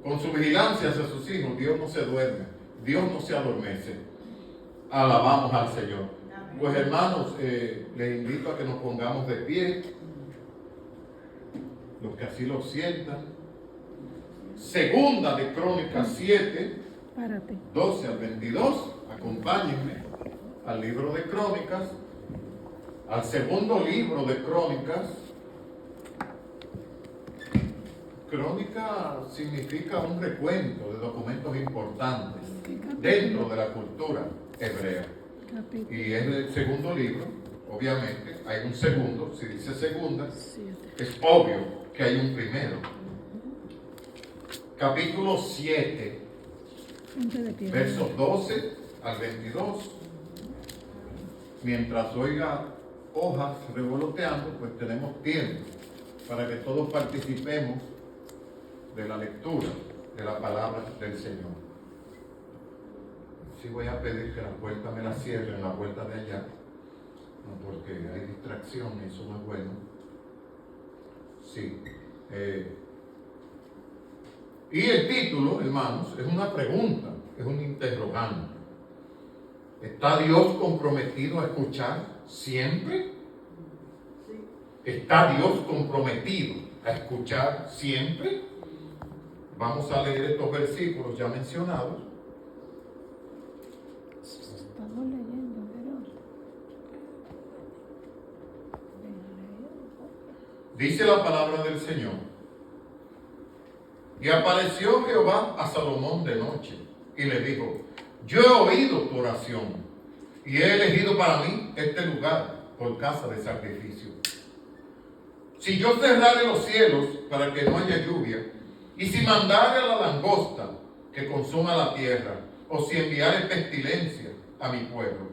con su vigilancia hacia sus hijos, Dios no se duerme, Dios no se adormece. Alabamos al Señor. Pues hermanos, les invito a que nos pongamos de pie, los que así lo sientan. Segunda de Crónicas 7, 12 al 22. Acompáñenme al libro de Crónicas, al segundo libro de Crónicas. Crónica significa un recuento de documentos importantes dentro de la cultura hebrea. Y es el segundo libro, obviamente, hay un segundo. Si dice segunda, es obvio que hay un primero. Capítulo 7, versos 12 al 22. Mientras oiga hojas revoloteando, pues tenemos tiempo para que todos participemos de la lectura de la palabra del Señor. Sí voy a pedir que la puerta me la cierren, la puerta de allá, no, porque hay distracción y eso no es bueno. Sí. Y el título, hermanos, es una pregunta, es un interrogante. ¿Está Dios comprometido a escuchar siempre? ¿Está Dios comprometido a escuchar siempre? Vamos a leer estos versículos ya mencionados. Estamos leyendo, pero... Dice la palabra del Señor. Y apareció Jehová a Salomón de noche y le dijo: yo he oído tu oración y he elegido para mí este lugar por casa de sacrificio. Si yo cerrare los cielos para que no haya lluvia, y si mandare a la langosta que consuma la tierra, o si enviare pestilencia a mi pueblo,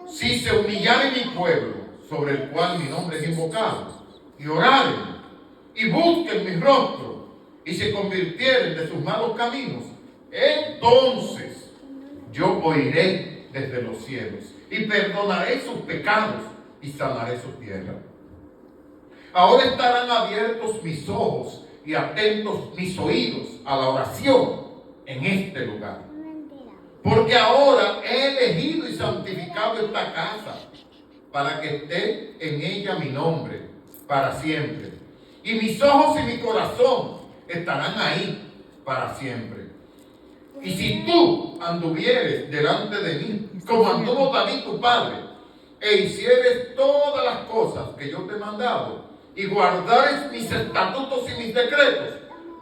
si se humillare mi pueblo, sobre el cual mi nombre es invocado, y oraren, y busquen mi rostro, y se convirtieren de sus malos caminos, entonces yo oiré desde los cielos, y perdonaré sus pecados, y sanaré su tierra. Ahora estarán abiertos mis ojos y atentos mis oídos a la oración en este lugar. Porque ahora he elegido y santificado esta casa para que esté en ella mi nombre para siempre. Y mis ojos y mi corazón estarán ahí para siempre. Y si tú anduvieres delante de mí, como anduvo David tu padre, e hicieres todas las cosas que yo te he mandado, y guardares mis estatutos y mis decretos,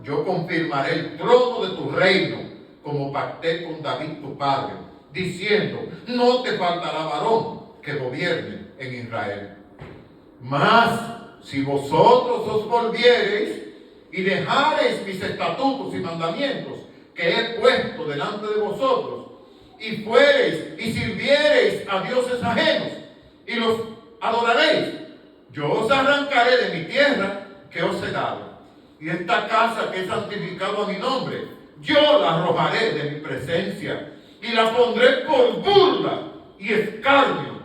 yo confirmaré el trono de tu reino, como pacté con David tu padre, diciendo: no te faltará varón que gobierne en Israel. Mas si vosotros os volviereis y dejareis mis estatutos y mandamientos que he puesto delante de vosotros, y fuereis y sirviereis a dioses ajenos y los adoraréis, yo os arrancaré de mi tierra que os he dado, y esta casa que he santificado a mi nombre, yo la arrojaré de mi presencia y la pondré por burla y escarnio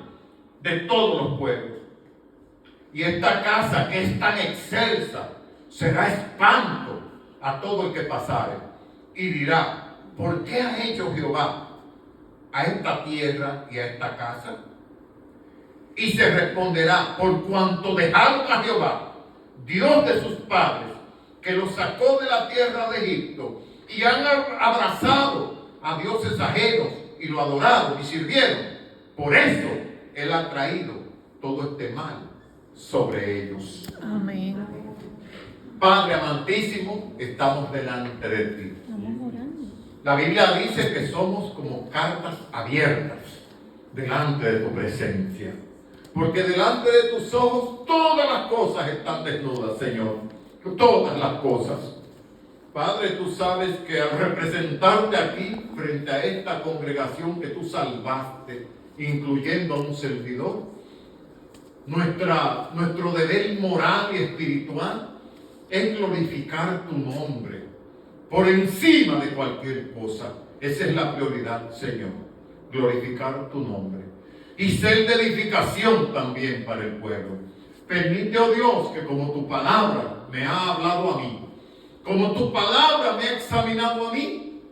de todos los pueblos. Y esta casa que es tan excelsa será espanto a todo el que pasare, y dirá: ¿por qué ha hecho Jehová a esta tierra y a esta casa? Y se responderá: por cuanto dejaron a Jehová, Dios de sus padres, que los sacó de la tierra de Egipto, y han abrazado a dioses ajenos y lo adoraron y sirvieron. Por eso Él ha traído todo este mal sobre ellos. Amén. Padre amantísimo, estamos delante de ti. Estamos orando. La Biblia dice que somos como cartas abiertas delante de tu presencia. Porque delante de tus ojos todas las cosas están desnudas, Señor. Todas las cosas. Padre, tú sabes que al representarte aquí frente a esta congregación que tú salvaste, incluyendo a un servidor, nuestro deber moral y espiritual es glorificar tu nombre por encima de cualquier cosa. Esa es la prioridad, Señor. Glorificar tu nombre y ser de edificación también para el pueblo. Permite, oh Dios, que como tu palabra me ha hablado a mí, Como tu palabra me ha examinado a mí,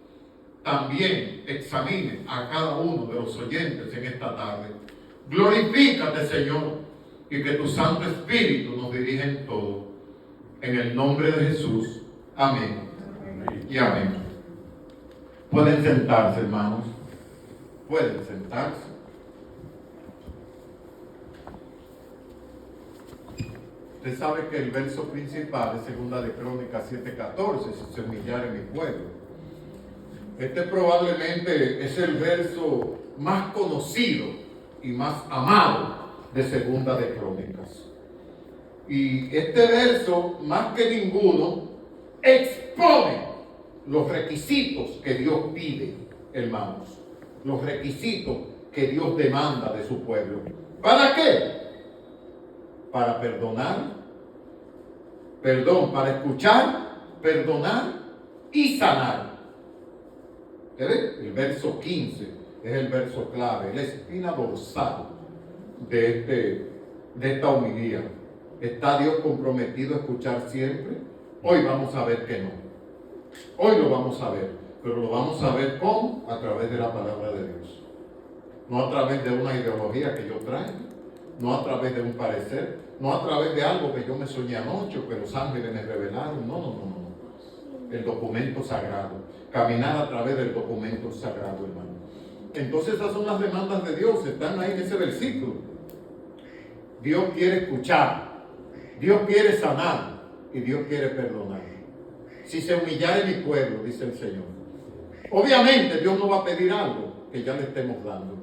también examine a cada uno de los oyentes en esta tarde. Glorifícate, Señor, y que tu Santo Espíritu nos dirija en todo. En el nombre de Jesús. Amén. Y amén. Pueden sentarse, hermanos. Pueden sentarse. Usted sabe que el verso principal es 2 de Crónicas 7:14, si se humillare mi pueblo. Este probablemente es el verso más conocido y más amado de 2 de Crónicas. Y este verso, más que ninguno, expone los requisitos que Dios pide, hermanos. Los requisitos que Dios demanda de su pueblo. ¿Para qué? Para perdonar, para escuchar, perdonar y sanar. ¿Ve? El verso 15 es el verso clave, la espina dorsal de esta homilía. ¿Está Dios comprometido a escuchar siempre? Hoy vamos a ver que no. Hoy lo vamos a ver, pero lo vamos a ver ¿cómo? A través de la palabra de Dios. No a través de una ideología que yo traigo, no a través de un parecer, no a través de algo que yo me soñé anoche o que los ángeles me revelaron. No. El documento sagrado. Caminar a través del documento sagrado, hermano. Entonces esas son las demandas de Dios, están ahí en ese versículo. Dios quiere escuchar, Dios quiere sanar y Dios quiere perdonar. Si se humillare mi pueblo, dice el Señor. Obviamente Dios no va a pedir algo que ya le estemos dando.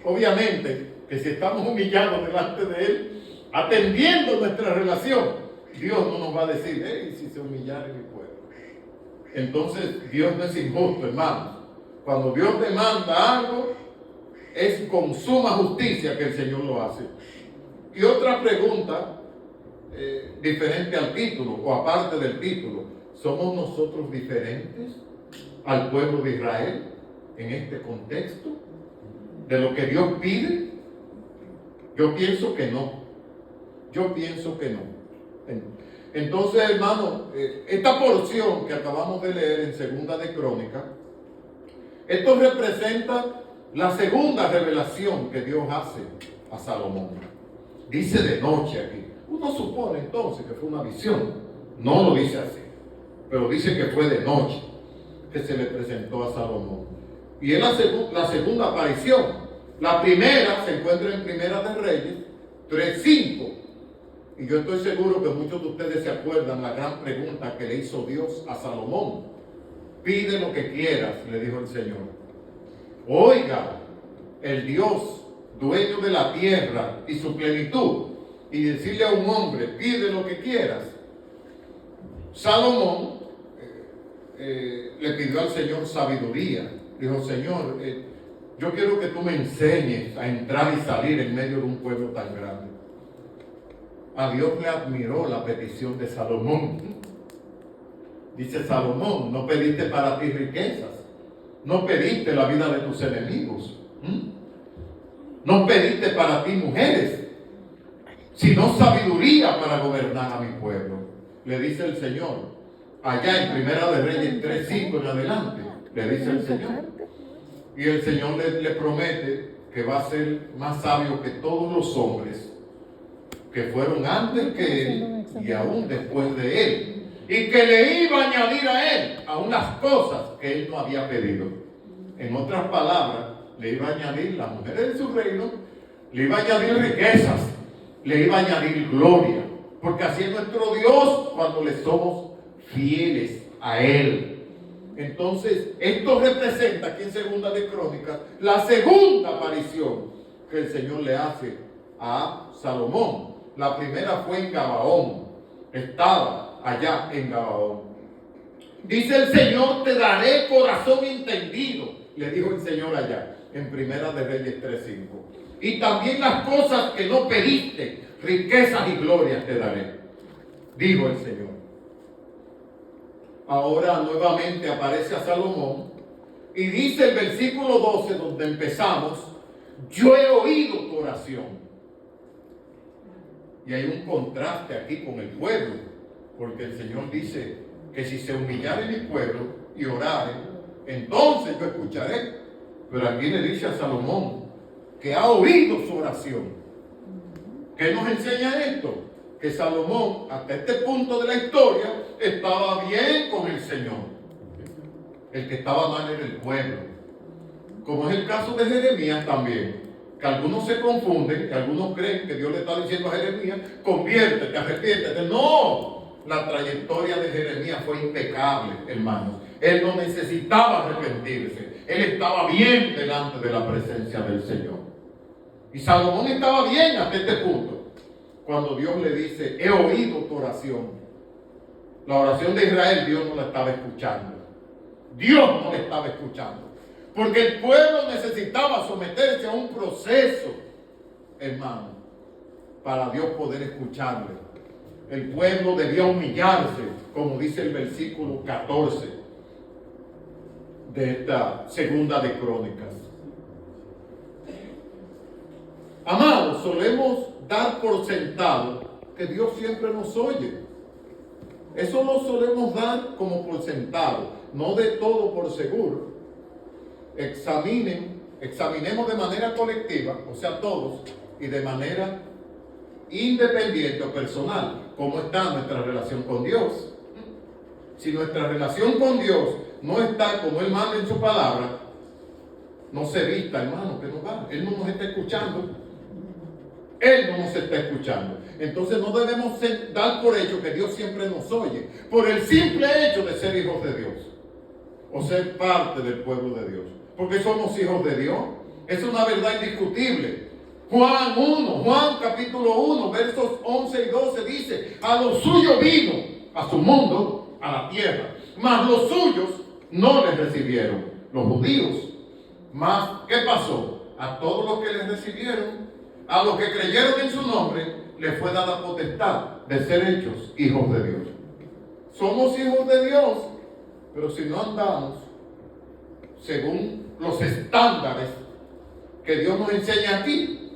Obviamente que si estamos humillados delante de Él, atendiendo nuestra relación, Dios no nos va a decir, hey, si se humillare mi pueblo. Entonces Dios no es injusto, hermanos. Cuando Dios demanda algo, es con suma justicia que el Señor lo hace. Y otra pregunta, diferente al título o aparte del título, ¿somos nosotros diferentes al pueblo de Israel en este contexto de lo que Dios pide? Yo pienso que no. Entonces, hermano, esta porción que acabamos de leer en 2 de Crónicas, esto representa la segunda revelación que Dios hace a Salomón. Dice de noche aquí. Uno supone entonces que fue una visión. No lo dice así, pero dice que fue de noche que se le presentó a Salomón. Y es la segunda aparición. La primera se encuentra en Primera de Reyes 3:5. Y yo estoy seguro que muchos de ustedes se acuerdan la gran pregunta que le hizo Dios a Salomón. Pide lo que quieras, le dijo el Señor. Oiga, el Dios, dueño de la tierra y su plenitud, y decirle a un hombre, pide lo que quieras. Salomón le pidió al Señor sabiduría. Dijo, Señor, yo quiero que tú me enseñes a entrar y salir en medio de un pueblo tan grande. A Dios le admiró la petición de Salomón. Dice Salomón, no pediste para ti riquezas, no pediste la vida de tus enemigos, no pediste para ti mujeres, sino sabiduría para gobernar a mi pueblo. Le dice el Señor, allá en Primera de Reyes 3:5 en adelante, le dice el Señor. Y el Señor le promete que va a ser más sabio que todos los hombres que fueron antes que él y aún después de él, y que le iba a añadir a él aún las cosas que él no había pedido. En otras palabras, le iba a añadir las mujeres de su reino, le iba a añadir riquezas, le iba a añadir gloria, porque así es nuestro Dios cuando le somos fieles a Él. Entonces, esto representa aquí en 2 de Crónicas la segunda aparición que el Señor le hace a Salomón. La primera fue en Gabaón, estaba allá en Gabaón. Dice el Señor, te daré corazón entendido, le dijo el Señor allá, en Primera de Reyes 3:5. Y también las cosas que no pediste, riquezas y glorias te daré, dijo el Señor. Ahora nuevamente aparece a Salomón y dice el versículo 12, donde empezamos, yo he oído tu oración. Y hay un contraste aquí con el pueblo. Porque el Señor dice que si se humillare mi pueblo y orare, entonces yo escucharé. Pero aquí le dice a Salomón que ha oído su oración. ¿Qué nos enseña esto? Que Salomón, hasta este punto de la historia, estaba bien con el Señor. El que estaba mal era el pueblo. Como es el caso de Jeremías también, que algunos se confunden, que algunos creen que Dios le está diciendo a Jeremías, conviértete, arrepiéntete. No, la trayectoria de Jeremías fue impecable, hermanos. Él no necesitaba arrepentirse. Él estaba bien delante de la presencia del Señor. Y Salomón estaba bien hasta este punto. Cuando Dios le dice, he oído tu oración. La oración de Israel, Dios no la estaba escuchando. Dios no le estaba escuchando. Porque el pueblo necesitaba someterse a un proceso, hermano, para Dios poder escucharle. El pueblo debía humillarse, como dice el versículo 14 de esta segunda de Crónicas. Amados, solemos dar por sentado que Dios siempre nos oye. Eso lo solemos dar como por sentado, no de todo por seguro. Examinemos de manera colectiva, o sea todos, y de manera independiente o personal, cómo está nuestra relación con Dios. Si nuestra relación con Dios no está como Él manda en su palabra, no se vista, hermano, que no va. Él no nos está escuchando. Él no nos está escuchando. Entonces no debemos dar por hecho que Dios siempre nos oye, por el simple hecho de ser hijos de Dios, o ser parte del pueblo de Dios. Porque somos hijos de Dios. Es una verdad indiscutible. Juan capítulo 1, versos 11 y 12 dice, a los suyos vino, a su mundo, a la tierra, mas los suyos no les recibieron, los judíos. Mas, ¿qué pasó? A todos los que les recibieron, a los que creyeron en su nombre, les fue dada potestad de ser hechos hijos de Dios. Somos hijos de Dios, pero si no andamos según los estándares que Dios nos enseña aquí,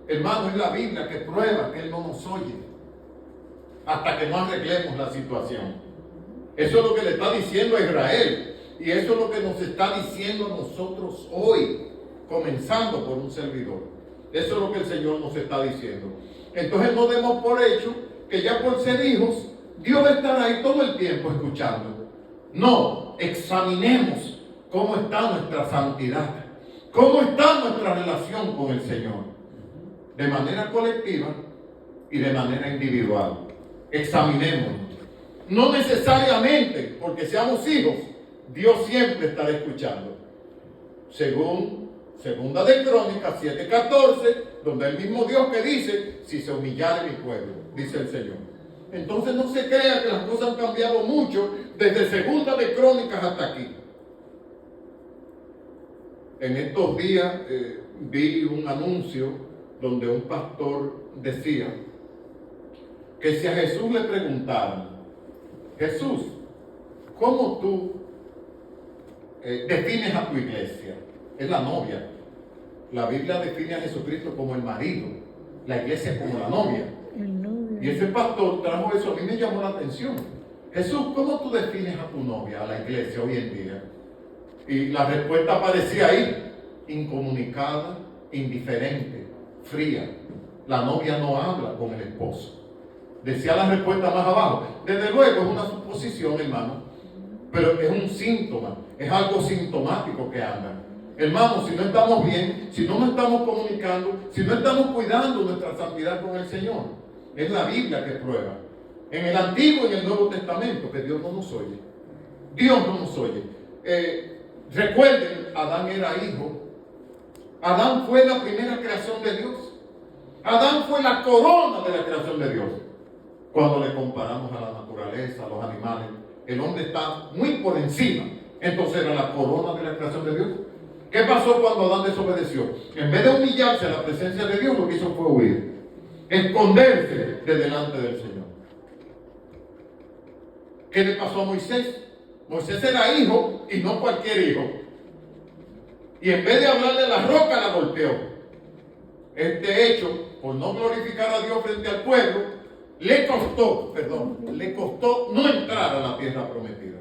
hermano, es la Biblia que prueba que Él no nos oye hasta que no arreglemos la situación. Eso es lo que le está diciendo a Israel, y eso es lo que nos está diciendo a nosotros hoy, comenzando por un servidor. Eso es lo que el Señor nos está diciendo. Entonces no demos por hecho que ya por ser hijos Dios va a estar ahí todo el tiempo escuchando. No, examinemos cómo está nuestra santidad, cómo está nuestra relación con el Señor, de manera colectiva y de manera individual. Examinémonos. No necesariamente porque seamos hijos, Dios siempre estará escuchando. Según Segunda de Crónicas 7:14, donde el mismo Dios que dice, si se humillare mi pueblo, dice el Señor. Entonces no se crea que las cosas han cambiado mucho desde Segunda de Crónicas hasta aquí. En estos días vi un anuncio donde un pastor decía que si a Jesús le preguntaran, Jesús, ¿cómo tú defines a tu iglesia? Es la novia. La Biblia define a Jesucristo como el marido, la iglesia como la novia. El novio. Y ese pastor trajo eso, a mí me llamó la atención. Jesús, ¿cómo tú defines a tu novia, a la iglesia hoy en día? Y la respuesta aparecía ahí, incomunicada, indiferente, fría. La novia no habla con el esposo. Decía la respuesta más abajo. Desde luego es una suposición, hermano, pero es un síntoma, es algo sintomático que anda. Hermano, si no estamos bien, si no nos estamos comunicando, si no estamos cuidando nuestra santidad con el Señor, es la Biblia que prueba. En el Antiguo y en el Nuevo Testamento, que Dios no nos oye. Dios no nos oye. Recuerden, Adán era hijo. Adán fue la primera creación de Dios. Adán fue la corona de la creación de Dios. Cuando le comparamos a la naturaleza, a los animales, el hombre está muy por encima. Entonces era la corona de la creación de Dios. ¿Qué pasó cuando Adán desobedeció? En vez de humillarse a la presencia de Dios, lo que hizo fue huir, esconderse de delante del Señor. ¿Qué le pasó a Moisés? Moisés era hijo y no cualquier hijo. Y en vez de hablarle a la roca, la golpeó. Este hecho, por no glorificar a Dios frente al pueblo, le costó no entrar a la tierra prometida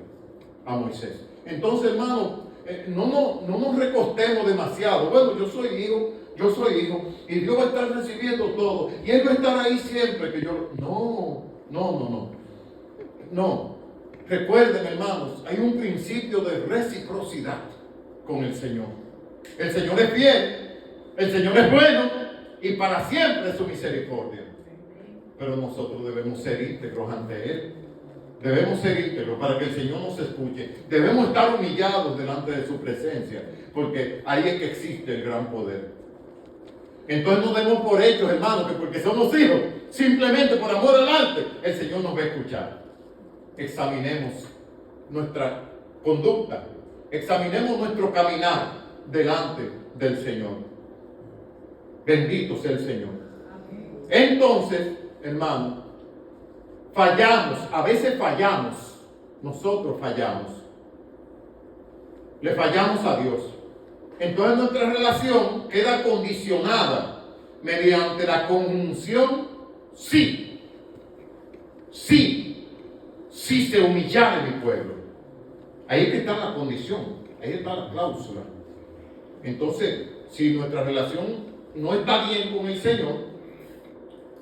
a Moisés. Entonces, hermano, no nos recostemos demasiado. Bueno, yo soy hijo, y Dios va a estar recibiendo todo, y Él va a estar ahí siempre que yo... No. Recuerden, hermanos, hay un principio de reciprocidad con el Señor. El Señor es fiel, el Señor es bueno, y para siempre es su misericordia. Pero nosotros debemos ser íntegros ante Él. Debemos ser íntegros para que el Señor nos escuche. Debemos estar humillados delante de su presencia, porque ahí es que existe el gran poder. Entonces no demos por hechos, hermanos, que porque somos hijos, simplemente por amor al arte, el Señor nos va a escuchar. Examinemos nuestra conducta, examinemos nuestro caminar delante del Señor. Bendito sea el Señor. Entonces, hermano, a veces fallamos, nosotros fallamos, le fallamos a Dios. Entonces nuestra relación queda condicionada mediante la conjunción sí se humillara mi pueblo. Ahí es que está la condición, ahí está la cláusula. Entonces, si nuestra relación no está bien con el Señor,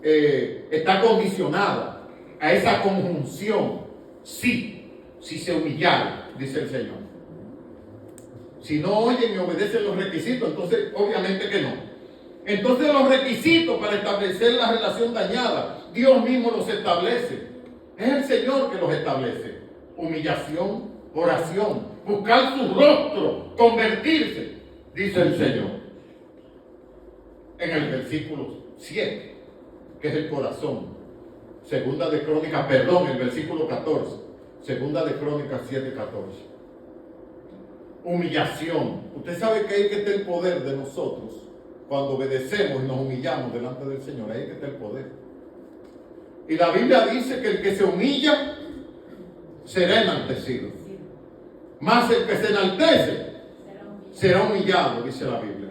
está condicionada a esa conjunción si se humillara, dice el Señor. Si no oyen y obedecen los requisitos, entonces obviamente que no. Entonces los requisitos para establecer la relación dañada, Dios mismo los establece. Es el Señor que los establece. Humillación, oración, buscar su rostro, convertirse, dice el Señor. En el versículo 7, que es el corazón. El versículo 14. Segunda de Crónicas 7:14. Humillación. Usted sabe que ahí que está el poder de nosotros. Cuando obedecemos y nos humillamos delante del Señor, ahí que está el poder. Y la Biblia dice que el que se humilla será enaltecido. Más el que se enaltece será humillado, dice la Biblia.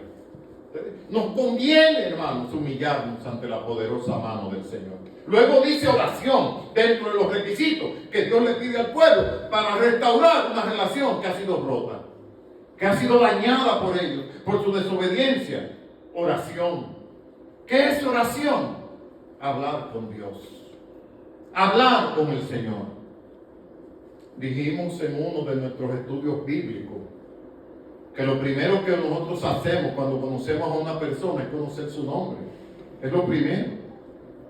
Nos conviene, hermanos, humillarnos ante la poderosa mano del Señor. Luego dice oración dentro de los requisitos que Dios le pide al pueblo para restaurar una relación que ha sido rota, que ha sido dañada por ellos, por su desobediencia. Oración. ¿Qué es oración? Hablar con Dios. Hablar con el Señor. Dijimos en uno de nuestros estudios bíblicos que lo primero que nosotros hacemos cuando conocemos a una persona es conocer su nombre. Es lo primero.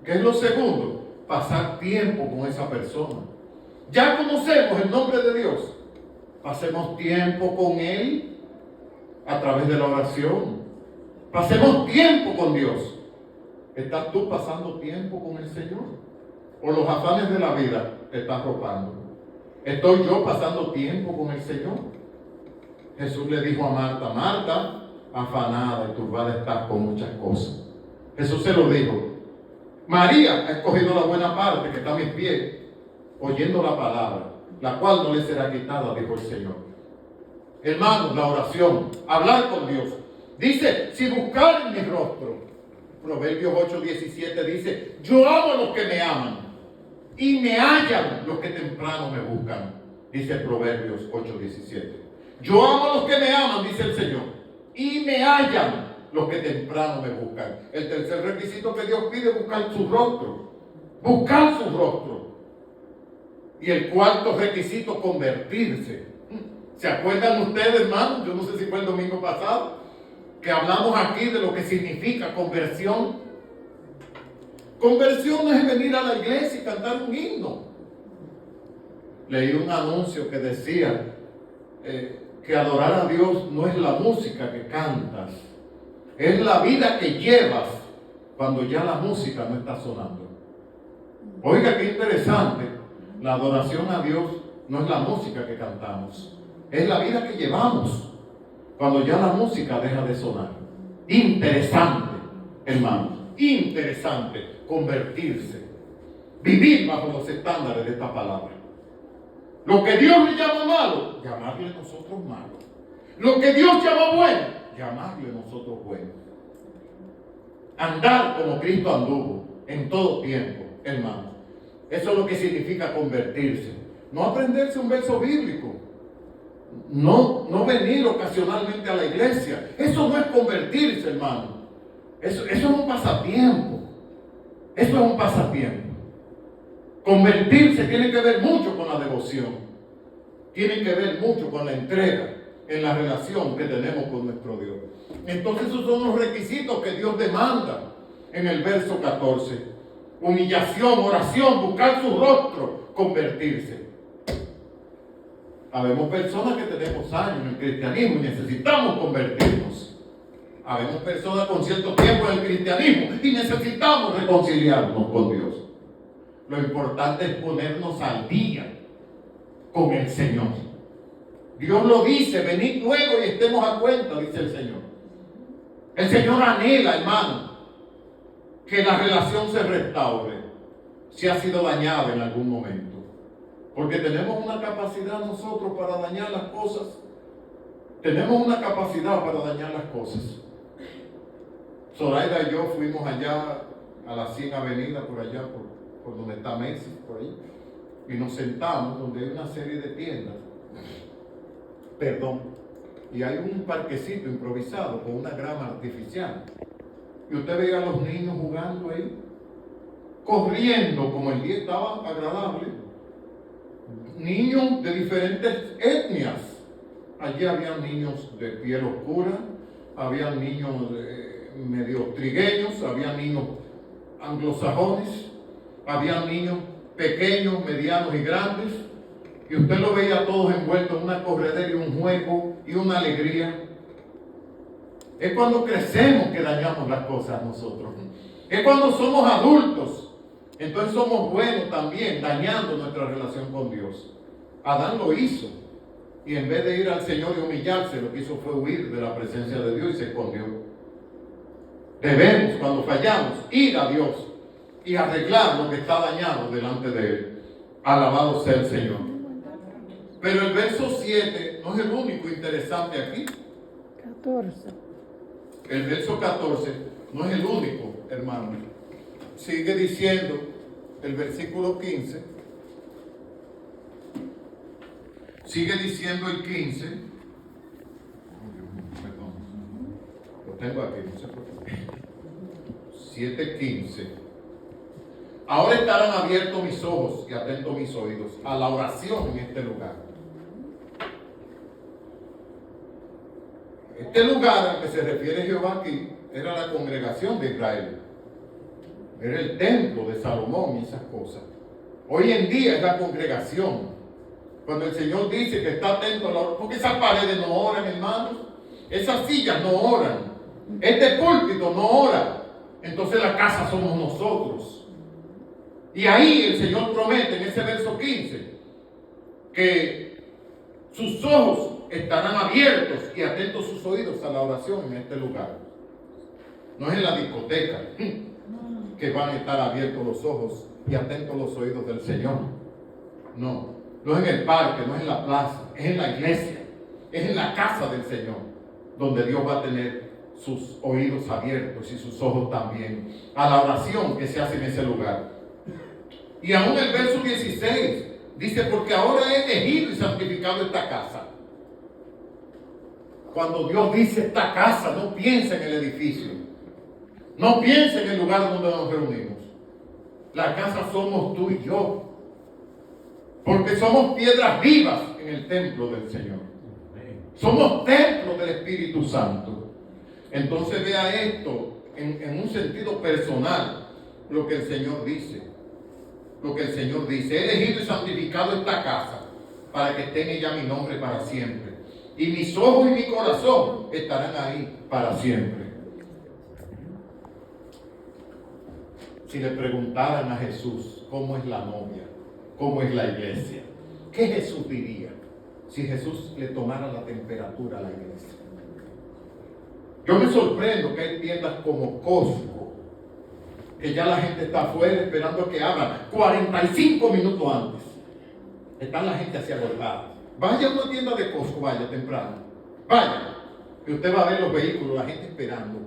¿Qué es lo segundo? Pasar tiempo con esa persona. Ya conocemos el nombre de Dios. Pasemos tiempo con Él a través de la oración. Pasemos tiempo con Dios. ¿Estás tú pasando tiempo con el Señor? ¿O los afanes de la vida te están arropando? ¿Estoy yo pasando tiempo con el Señor? Jesús le dijo a Marta: Marta, afanada y turbada estás con muchas cosas. Jesús se lo dijo. María ha escogido la buena parte que está a mis pies, oyendo la palabra, la cual no le será quitada, dijo el Señor. Hermanos, la oración, hablar con Dios. Dice: si buscar en mi rostro. Proverbios 8:17 dice: yo amo a los que me aman, y me hallan los que temprano me buscan. Dice Proverbios 8:17. Yo amo a los que me aman, dice el Señor, y me hallan los que temprano me buscan. El tercer requisito que Dios pide es buscar su rostro. Buscar su rostro. Y el cuarto requisito, convertirse. ¿Se acuerdan ustedes, hermanos? Yo no sé si fue el domingo pasado, que hablamos aquí de lo que significa conversión. Conversión no es venir a la iglesia y cantar un himno. Leí un anuncio que decía que adorar a Dios no es la música que cantas, es la vida que llevas cuando ya la música no está sonando. Oiga, qué interesante. La adoración a Dios no es la música que cantamos, es la vida que llevamos cuando ya la música deja de sonar. Interesante, hermanos, interesante convertirse, vivir bajo los estándares de esta palabra. Lo que Dios le llama malo, llamarle nosotros malo. Lo que Dios llama bueno, llamarle nosotros bueno. Andar como Cristo anduvo en todo tiempo, hermano. Eso es lo que significa convertirse. No aprenderse un verso bíblico. No venir ocasionalmente a la iglesia. Eso no es convertirse, hermano. Eso es un pasatiempo. Eso es un pasatiempo. Convertirse tiene que ver mucho con la devoción. Tiene que ver mucho con la entrega en la relación que tenemos con nuestro Dios. Entonces esos son los requisitos que Dios demanda en el verso 14. Humillación, oración, buscar su rostro, convertirse. Habemos personas que tenemos años en el cristianismo y necesitamos convertirnos. Habemos personas con cierto tiempo en el cristianismo y necesitamos reconciliarnos con Dios. Lo importante es ponernos al día con el Señor. Dios lo dice, venid luego y estemos a cuenta, dice el Señor. El Señor anhela, hermano, que la relación se restaure si ha sido dañada en algún momento. Porque tenemos una capacidad nosotros para dañar las cosas. Tenemos una capacidad para dañar las cosas. Zoraida y yo fuimos allá a la 100 Avenida, por allá, por donde está Messi, por ahí. Y nos sentamos donde hay una serie de tiendas. Y hay un parquecito improvisado con una grama artificial. Y usted veía a los niños jugando ahí, corriendo, como el día estaba agradable. Niños de diferentes etnias. Allí había niños de piel oscura, había niños medio trigueños, había niños anglosajones, había niños pequeños, medianos y grandes. Y usted lo veía a todos envueltos en una corredera y un juego y una alegría. Es cuando crecemos que dañamos las cosas nosotros. Es cuando somos adultos. Entonces somos buenos también dañando nuestra relación con Dios. Adán lo hizo. Y en vez de ir al Señor y humillarse, lo que hizo fue huir de la presencia de Dios y se escondió. Debemos, cuando fallamos, ir a Dios y arreglar lo que está dañado delante de Él. Alabado sea el Señor. Pero el verso 7 no es el único interesante aquí. 14. El verso 14 no es el único, hermano. Sigue diciendo el versículo 15. Sigue diciendo el 15. Perdón. Lo tengo aquí, no se preocupe. 7:15. Ahora estarán abiertos mis ojos y atentos mis oídos a la oración en este lugar. Este lugar al que se refiere Jehová aquí era la congregación de Israel. Era el templo de Salomón y esas cosas. Hoy en día es la congregación. Cuando el Señor dice que está atento a la oración, porque esas paredes no oran, hermanos. Esas sillas no oran. Este púlpito no ora. Entonces la casa somos nosotros. Y ahí el Señor promete en ese verso 15 que sus ojos estarán abiertos y atentos sus oídos a la oración en este lugar. No es en la discoteca que van a estar abiertos los ojos y atentos los oídos del Señor. No es en el parque, no es en la plaza, es en la iglesia, es en la casa del Señor, donde Dios va a tener sus oídos abiertos y sus ojos también a la oración que se hace en ese lugar. Y aún el verso 16 dice, porque ahora he elegido y santificado esta casa. Cuando Dios dice esta casa, no piensa en el edificio, no piensa en el lugar donde nos reunimos. La casa somos tú y yo, porque somos piedras vivas en el templo del Señor. Somos templo del Espíritu Santo. Entonces vea esto en un sentido personal, lo que el Señor dice. Lo que el Señor dice, he elegido y santificado esta casa para que esté en ella mi nombre para siempre. Y mis ojos y mi corazón estarán ahí para siempre. Si le preguntaran a Jesús cómo es la novia, cómo es la iglesia, ¿qué Jesús diría si Jesús le tomara la temperatura a la iglesia? Yo me sorprendo que hay tiendas como Costco, que ya la gente está afuera esperando que abran 45 minutos antes. Está la gente así agotada. Vaya a una tienda de Costco, vaya temprano. Vaya. Y usted va a ver los vehículos, la gente esperando.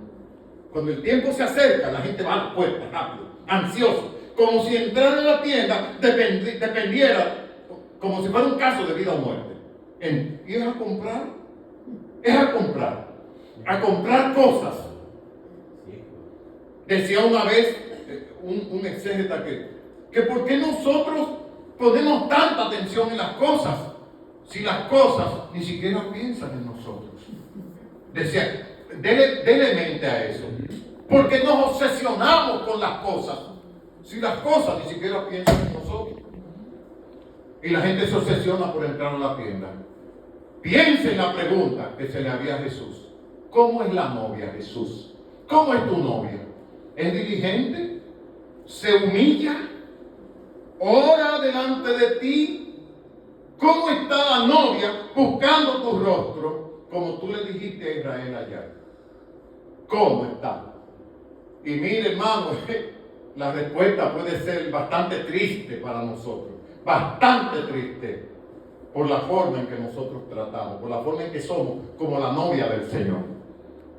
Cuando el tiempo se acerca, la gente va a la puerta rápido, ansioso. como si entrar en la tienda dependiera, como si fuera un caso de vida o muerte. Ir a comprar, a comprar cosas. Decía una vez un exégeta que ¿por qué nosotros ponemos tanta atención en las cosas si las cosas ni siquiera piensan en nosotros? Decía, dele mente a eso. ¿Por qué nos obsesionamos con las cosas si las cosas ni siquiera piensan en nosotros? Y la gente se obsesiona por entrar a la tienda. Piensa en la pregunta que se le había a Jesús. ¿Cómo es la novia, Jesús? ¿Cómo es tu novia? ¿Es diligente? ¿Se humilla? ¿Ora delante de ti? ¿Cómo está la novia buscando tu rostro, como tú le dijiste a Israel allá? ¿Cómo está? Y mire, hermano, la respuesta puede ser bastante triste para nosotros. Bastante triste. Por la forma en que nosotros tratamos, por la forma en que somos como la novia del Señor.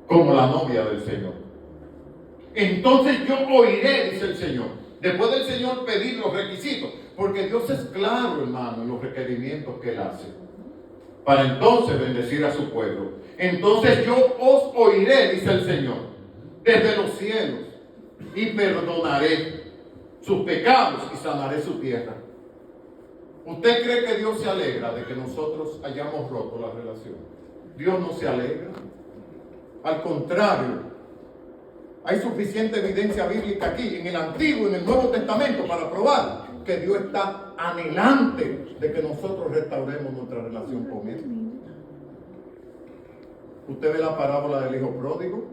Como la novia del Señor. Entonces yo oiré, dice el Señor. Después del Señor pedir los requisitos. Porque Dios es claro, hermano, en los requerimientos que Él hace. Para entonces bendecir a su pueblo. Entonces yo os oiré, dice el Señor, desde los cielos. Y perdonaré sus pecados y sanaré su tierra. ¿Usted cree que Dios se alegra de que nosotros hayamos roto la relación? Dios no se alegra. Al contrario, hay suficiente evidencia bíblica aquí, en el Antiguo y en el Nuevo Testamento, para probar que Dios está anhelante de que nosotros restauremos nuestra relación con Él. Usted ve la parábola del hijo pródigo,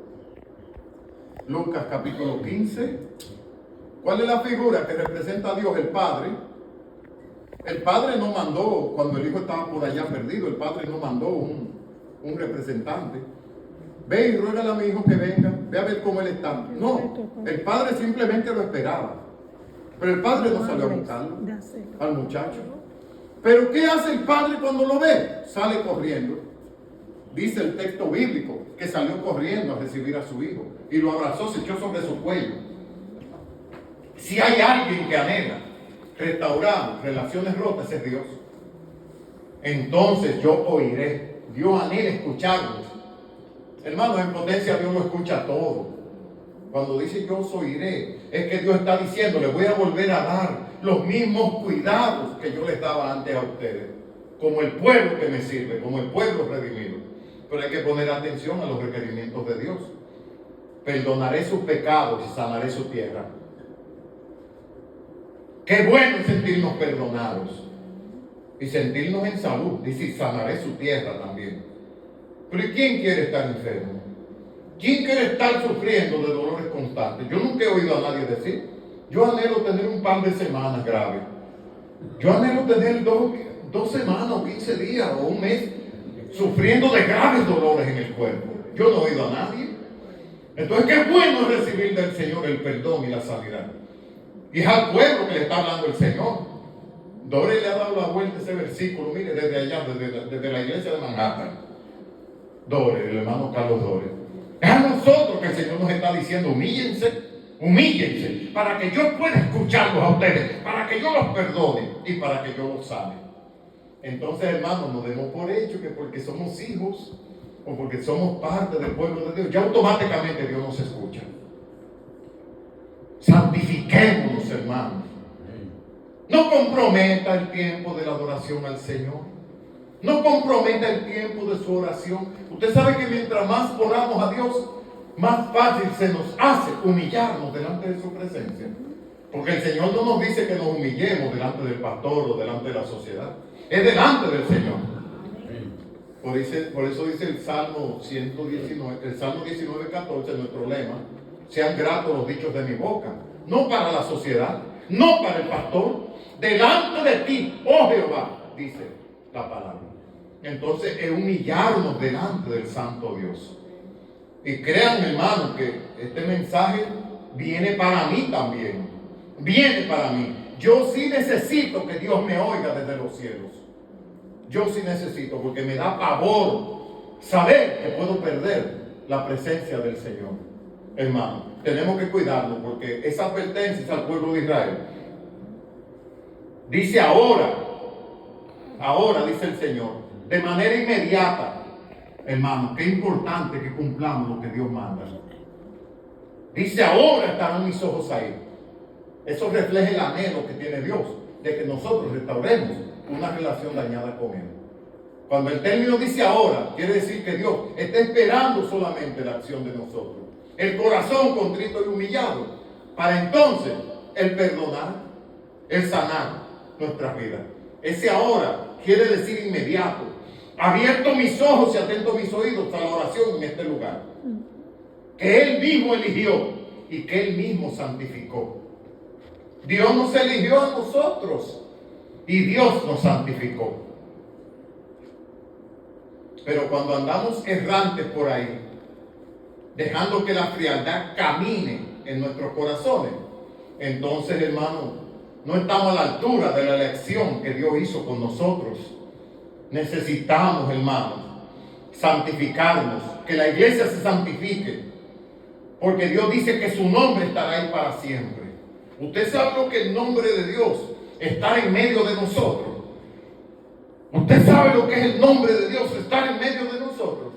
Lucas capítulo 15. ¿Cuál es la figura que representa a Dios? El Padre. El Padre no mandó, cuando el hijo estaba por allá perdido, el Padre no mandó un representante. Ve y ruégale a mi hijo que venga, ve a ver cómo él está. No, el Padre simplemente lo esperaba. Pero el Padre no salió a buscarlo al muchacho. Pero ¿qué hace el Padre cuando lo ve? Sale corriendo. Dice el texto bíblico que salió corriendo a recibir a su hijo y lo abrazó, se echó sobre su cuello. Si hay alguien que anhela restaurar relaciones rotas, es Dios. Entonces yo oiré. Dios anhela escucharnos. Hermanos, en potencia Dios lo escucha todo. Cuando dice yo os oiré, es que Dios está diciendo, le voy a volver a dar los mismos cuidados que yo les daba antes a ustedes, como el pueblo que me sirve, como el pueblo redimido. Pero hay que poner atención a los requerimientos de Dios. Perdonaré sus pecados y sanaré su tierra. Qué bueno es sentirnos perdonados y sentirnos en salud. Dice, sanaré su tierra también. Pero ¿y quién quiere estar enfermo? ¿Quién quiere estar sufriendo de dolores constantes? Yo nunca he oído a nadie decir, yo anhelo tener un par de semanas graves. Yo anhelo tener dos semanas o 15 días o un mes sufriendo de graves dolores en el cuerpo. Yo no he oído a nadie. Entonces, qué bueno es recibir del Señor el perdón y la sanidad. Y es al pueblo que le está hablando el Señor. Dore le ha dado la vuelta a ese versículo, mire, desde allá, desde la iglesia de Manhattan. Dore, el hermano Carlos Dore. Es a nosotros que el Señor nos está diciendo, humíllense, para que yo pueda escucharlos a ustedes, para que yo los perdone y para que yo los sane. Entonces, hermanos, no demos por hecho que porque somos hijos o porque somos parte del pueblo de Dios, ya automáticamente Dios nos escucha. Santifiquémonos, hermanos. No comprometa el tiempo de la adoración al Señor. No comprometa el tiempo de su oración. Usted sabe que mientras más oramos a Dios, más fácil se nos hace humillarnos delante de su presencia. Porque el Señor no nos dice que nos humillemos delante del pastor o delante de la sociedad. Es delante del Señor. Por eso dice el Salmo 119, el Salmo 19:14, nuestro lema: sean gratos los dichos de mi boca, no para la sociedad, no para el pastor, delante de ti, oh Jehová, dice la palabra. Entonces es humillarnos delante del Santo Dios. Y créanme, hermanos, que este mensaje viene para mí también. Viene para mí. Yo sí necesito que Dios me oiga desde los cielos. Yo sí necesito, porque me da pavor saber que puedo perder la presencia del Señor. hermano. Tenemos que cuidarnos porque esa advertencia es al pueblo de Israel. Dice ahora dice el Señor, de manera inmediata, hermano, qué importante que cumplamos lo que Dios manda. Dice ahora estarán mis ojos ahí. Eso refleja el anhelo que tiene Dios de que nosotros restauremos una relación dañada con Él. Cuando el término dice ahora, quiere decir que Dios está esperando solamente la acción de nosotros. El corazón contrito y humillado, para entonces el perdonar, el sanar nuestras vidas. Ese ahora quiere decir inmediato. Abierto mis ojos y atento mis oídos a la oración en este lugar. Que Él mismo eligió y que Él mismo santificó. Dios nos eligió a nosotros y Dios nos santificó. Pero cuando andamos errantes por ahí, dejando que la frialdad camine en nuestros corazones, entonces, hermano, no estamos a la altura de la elección que Dios hizo con nosotros. Necesitamos, hermanos, santificarnos, que la iglesia se santifique, porque Dios dice que su nombre estará ahí para siempre. Usted sabe lo que el nombre de Dios está en medio de nosotros. Usted sabe lo que es el nombre de Dios estar en medio de nosotros.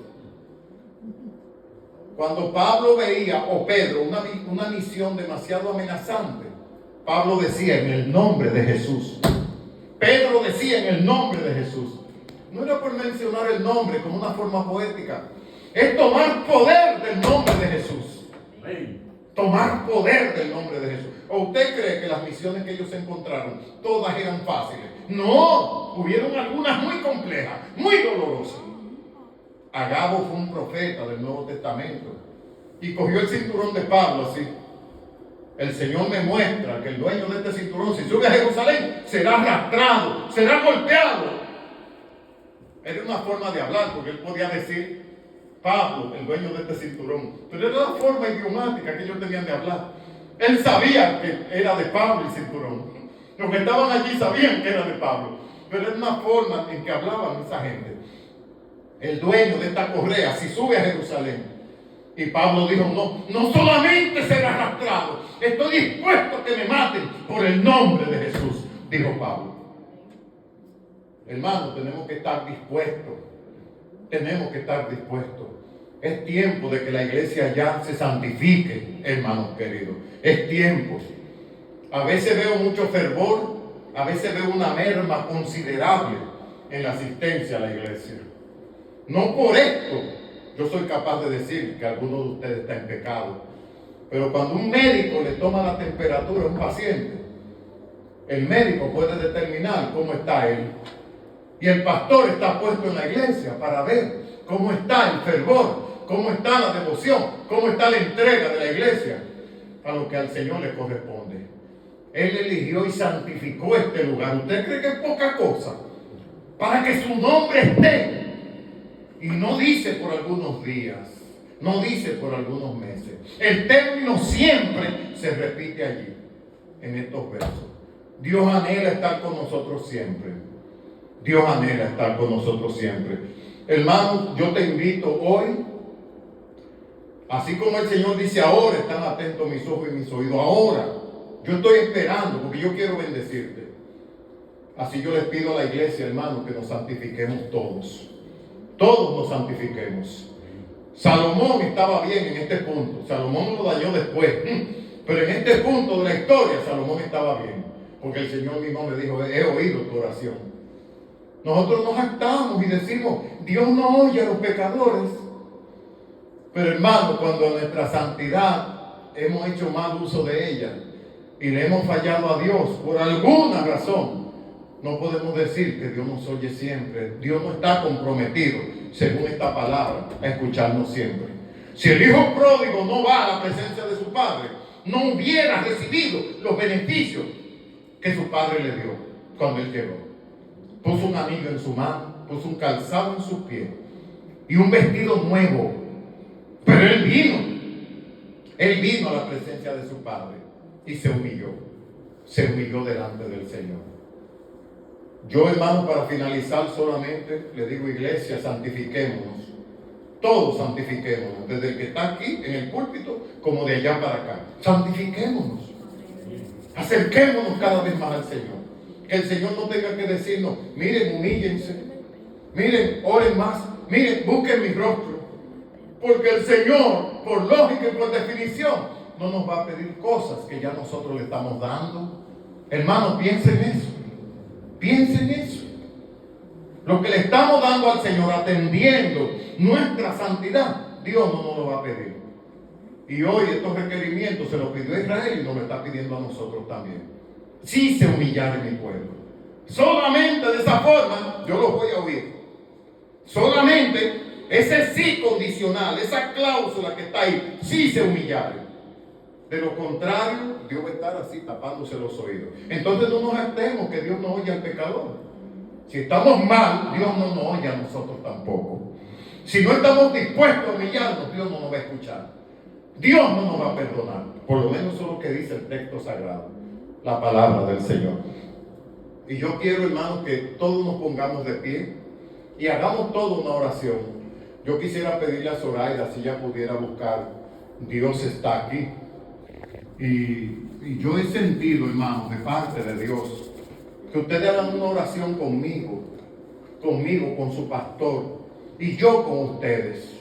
Cuando Pablo veía, o Pedro, una misión demasiado amenazante, Pablo decía en el nombre de Jesús. Pedro decía en el nombre de Jesús. No era por mencionar el nombre como una forma poética. Es tomar poder del nombre de Jesús. Tomar poder del nombre de Jesús. ¿O usted cree que las misiones que ellos encontraron todas eran fáciles? No, hubieron algunas muy complejas, muy dolorosas. Agabo fue un profeta del Nuevo Testamento y cogió el cinturón de Pablo así. El Señor me muestra que el dueño de este cinturón, si sube a Jerusalén, será arrastrado, será golpeado. Era una forma de hablar, porque él podía decir Pablo, el dueño de este cinturón, pero era la forma idiomática que ellos tenían de hablar. Él sabía que era de Pablo el cinturón. Los que estaban allí sabían que era de Pablo, pero era una forma en que hablaban esa gente. El dueño de esta correa, si sube a Jerusalén. Y Pablo dijo, no solamente será arrastrado, estoy dispuesto a que me maten por el nombre de Jesús, dijo Pablo. Hermano, tenemos que estar dispuestos. Tenemos que estar dispuestos. Es tiempo de que la iglesia ya se santifique, hermanos queridos. Es tiempo. A veces veo mucho fervor, a veces veo una merma considerable en la asistencia a la iglesia. No por esto yo soy capaz de decir que alguno de ustedes está en pecado. Pero cuando un médico le toma la temperatura a un paciente, el médico puede determinar cómo está él. Y el pastor está puesto en la iglesia para ver cómo está el fervor, cómo está la devoción, cómo está la entrega de la iglesia a lo que al Señor le corresponde. Él eligió y santificó este lugar. ¿Usted cree que es poca cosa? Para que su nombre esté. Y no dice por algunos días, no dice por algunos meses. El término siempre se repite allí, en estos versos. Dios anhela estar con nosotros siempre. Dios anhela estar con nosotros siempre. Hermano, yo te invito hoy, así como el Señor dice ahora, están atentos mis ojos y mis oídos. Ahora, yo estoy esperando porque yo quiero bendecirte. Así yo les pido a la iglesia, hermano, que nos santifiquemos todos. Todos nos santifiquemos. Salomón estaba bien en este punto. Salomón lo dañó después. Pero en este punto de la historia, Salomón estaba bien. Porque el Señor mismo me dijo, he oído tu oración. Nosotros nos jactamos y decimos, Dios no oye a los pecadores. Pero hermano, cuando nuestra santidad hemos hecho mal uso de ella y le hemos fallado a Dios por alguna razón, no podemos decir que Dios nos oye siempre. Dios no está comprometido, según esta palabra, a escucharnos siempre. Si el hijo pródigo no va a la presencia de su padre, no hubiera recibido los beneficios que su padre le dio cuando él llegó. Puso un anillo en su mano, puso un calzado en sus pies y un vestido nuevo. Pero él vino a la presencia de su padre y se humilló delante del Señor. Yo, hermano, para finalizar solamente le digo, iglesia, santifiquémonos. Todos santifiquémonos, desde el que está aquí en el púlpito como de allá para acá. Santifiquémonos. Acerquémonos cada vez más al Señor. Que el Señor no tenga que decirnos, miren, humíllense, miren, oren más, miren, busquen mi rostro. Porque el Señor, por lógica y por definición, no nos va a pedir cosas que ya nosotros le estamos dando. Hermanos, piensen en eso. Piensen en eso. Lo que le estamos dando al Señor, atendiendo nuestra santidad, Dios no nos lo va a pedir. Y hoy estos requerimientos se los pidió a Israel y nos lo está pidiendo a nosotros también. Si se humillare mi pueblo. Solamente de esa forma yo los voy a oír. Solamente ese sí condicional, esa cláusula que está ahí, si se humillare. De lo contrario, Dios va a estar así tapándose los oídos. Entonces no nos hartemos que Dios no oye al pecador. Si estamos mal, Dios no nos oye a nosotros tampoco. Si no estamos dispuestos a humillarnos, Dios no nos va a escuchar. Dios no nos va a perdonar. Por lo menos eso es lo que dice el texto sagrado, la palabra del Señor. Y yo quiero, hermanos, que todos nos pongamos de pie y hagamos toda una oración. Yo quisiera pedirle a Zoraida si ella pudiera buscar Dios está aquí. Y yo he sentido, hermanos, de parte de Dios, que ustedes hagan una oración conmigo, con su pastor, y yo con ustedes.